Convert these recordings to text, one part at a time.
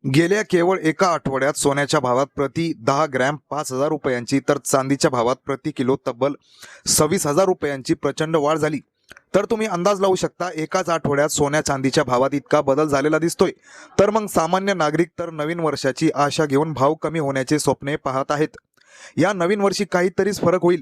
गेल्या केवळ एका आठवड्यात सोन्याच्या भावात प्रति 10 ग्रॅम 5,000 रुपयांची तर चांदीच्या भावात प्रति किलो तब्बल 26,000 रुपयांची प्रचंड वाढ झाली। तर तुम्ही अंदाज लावू शकता, एकाच आठवड्यात सोन्या चांदीच्या भावात इतका बदल झालेला दिसतोय, तर मग सामान्य नागरिक तर नवीन वर्षाची आशा घेऊन भाव कमी होण्याचे स्वप्ने पाहत आहेत। या नवीन वर्षी काहीतरीच फरक होईल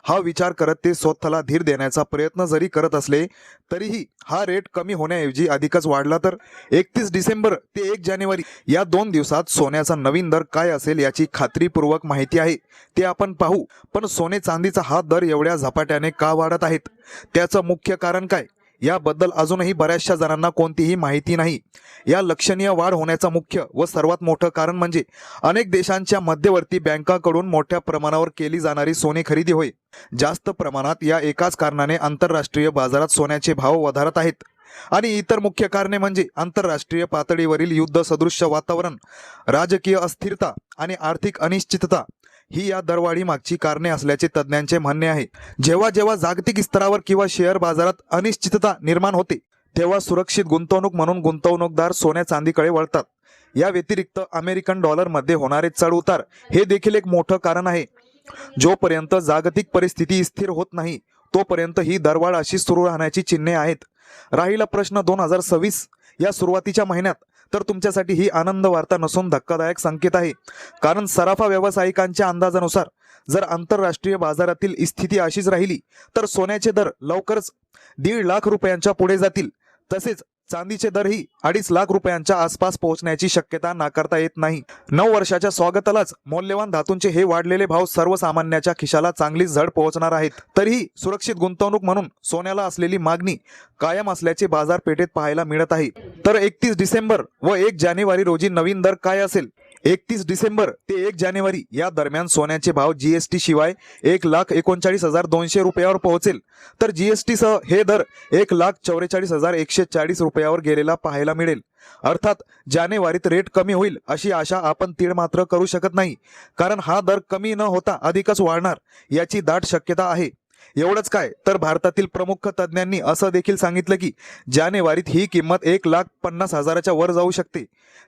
हा विचार करत ते स्वतःला धीर देण्याचा प्रयत्न जरी करत असले तरीही हा रेट कमी होण्याऐवजी अधिकच वाढला। तर 31 डिसेंबर ते 1 जानेवारी या 2 दिवसात सोन्याचा नवीन दर काय असेल याची खात्रीपूर्वक माहिती आहे, ते आपण पाहू। पण सोने चांदीचा हा दर एवढ्या झपाट्याने का वाढत आहेत, त्याचं मुख्य कारण काय, याबद्दल अजूनही बऱ्याचशा जणांना कोणतीही माहिती नाही। या लक्षणीय वाढ होण्याचं मुख्य व सर्वात मोठं कारण म्हणजे अनेक देशांच्या मध्यवर्ती बँकांकडून मोठ्या प्रमाणावर केली जाणारी सोने खरेदी होय। जास्त प्रमाणात या एकाच कारणाने आंतरराष्ट्रीय बाजारात सोन्याचे भाव वधारत आहेत। आणि इतर मुख्य कारणे म्हणजे आंतरराष्ट्रीय पातळीवरील युद्ध सदृश्य वातावरण, राजकीय अस्थिरता आणि आर्थिक अनिश्चितता ही या दरवाढी मागची कारणे असल्याचे तज्ज्ञांचे म्हणणे आहे। जेव्हा जेव्हा जागतिक स्तरावर किंवा शेअर बाजारात अनिश्चितता निर्माण होते, तेव्हा सुरक्षित गुंतवणूक म्हणून गुंतवणूकदार सोन्या चांदीकडे वळतात। या व्यतिरिक्त अमेरिकन डॉलरमध्ये होणारे चढ उतार हे देखील एक मोठं कारण आहे। जोपर्यंत जागतिक परिस्थिती स्थिर होत नाही तोपर्यंत ही दरवाढ अशी सुरू राहण्याची चिन्हे आहेत। राहिला प्रश्न 2026 या सुरुवातीच्या महिन्यात, तर तुमच्यासाठी ही आनंद वार्ता नसून धक्कादायक संकेत आहे। कारण सराफा व्यावसायिकांच्या अंदाजानुसार जर आंतरराष्ट्रीय बाजारातील स्थिती अशीच राहिली तर सोन्याचे दर लवकरच 1.5 लाख रुपयांच्या पुढे जातील। तसेच चांदीचे दरही 2.5 लाख रुपयांच्या आसपास पोहोचण्याची शक्यता नाकारता येत नाही। 9 वर्षाच्या स्वागतालाच मौल्यवान धातूंचे हे वाढलेले भाव सर्वसामान्याच्या खिशाला चांगलीच झड पोहोचणार आहेत। तरीही सुरक्षित गुंतवणूक म्हणून सोन्याला असलेली मागणी कायम असल्याचे बाजारपेठेत पाहायला मिळत आहे। तर 31 डिसेंबर व 1 जानेवारी रोजी नवीन दर काय असेल? 31 डिसेंबर ते 1 जानेवारी या दरम्यान सोन्याचे भाव जीएसटी शिवाय 1,39,200 रुपयावर पोहोचेल, तर जीएसटी सह हे दर 1,44,140 रुपयावर गेलेला पाहायला मिळेल। अर्थात जानेवारीत रेट कमी होईल अशी आशा आपण तीळ मात्र करू शकत नाही, कारण हा दर कमी न होता अधिकच वाढणार याची दाट शक्यता आहे। एवढंच काय, तर भारतातील प्रमुख तज्ज्ञांनी असं देखील सांगितलं की जानेवारीत ही किंमत 1,50,000च्या वर जाऊ शकते।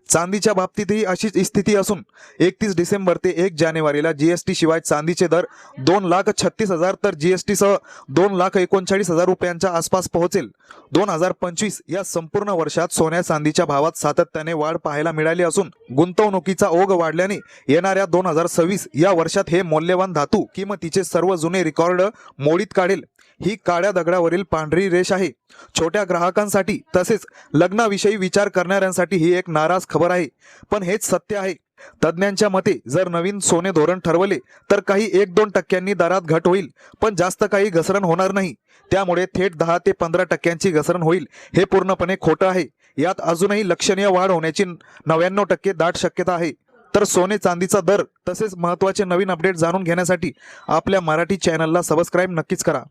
चांदीच्या बाबतीतही अशीच स्थिती असून 31 डिसेंबर ते 1 जानेवारीला जीएसटी शिवाय चांदीचे दर 2,36,000 तर जीएसटी सह 2,39,000 रुपयांच्या आसपास पोहोचेल। 2025 या संपूर्ण वर्षात सोन्या चांदीच्या भावात सातत्याने वाढ पाहायला मिळाली असून गुंतवणुकीचा ओघ वाढल्याने येणाऱ्या 2026 या वर्षात हे मौल्यवान धातू किंमतीचे सर्व जुने रेकॉर्ड मोडीत काढेल। ही काळ्या दगडावरील पांढरी रेष आहे। छोट्या ग्राहकांसाठी तसेच लग्नाविषयी विचार करणाऱ्यांसाठी ही एक नाराज खबर आहे, पण हेच सत्य आहे। तज्ज्ञांच्या मते जर नवीन सोने धोरण ठरवले तर काही 1-2% दरात घट होईल, पण जास्त काही घसरण होणार नाही। त्यामुळे थेट 10 ते 15% घसरण होईल हे पूर्णपणे खोटं आहे। यात अजूनही लक्षणीय वाढ होण्याची 99% दाट शक्यता आहे। तर सोने चांदीचा दर तसेच महत्त्वाचे नवीन अपडेट जाणून घेण्यासाठी आपल्या मराठी चॅनलला सबस्क्राईब नक्कीच करा।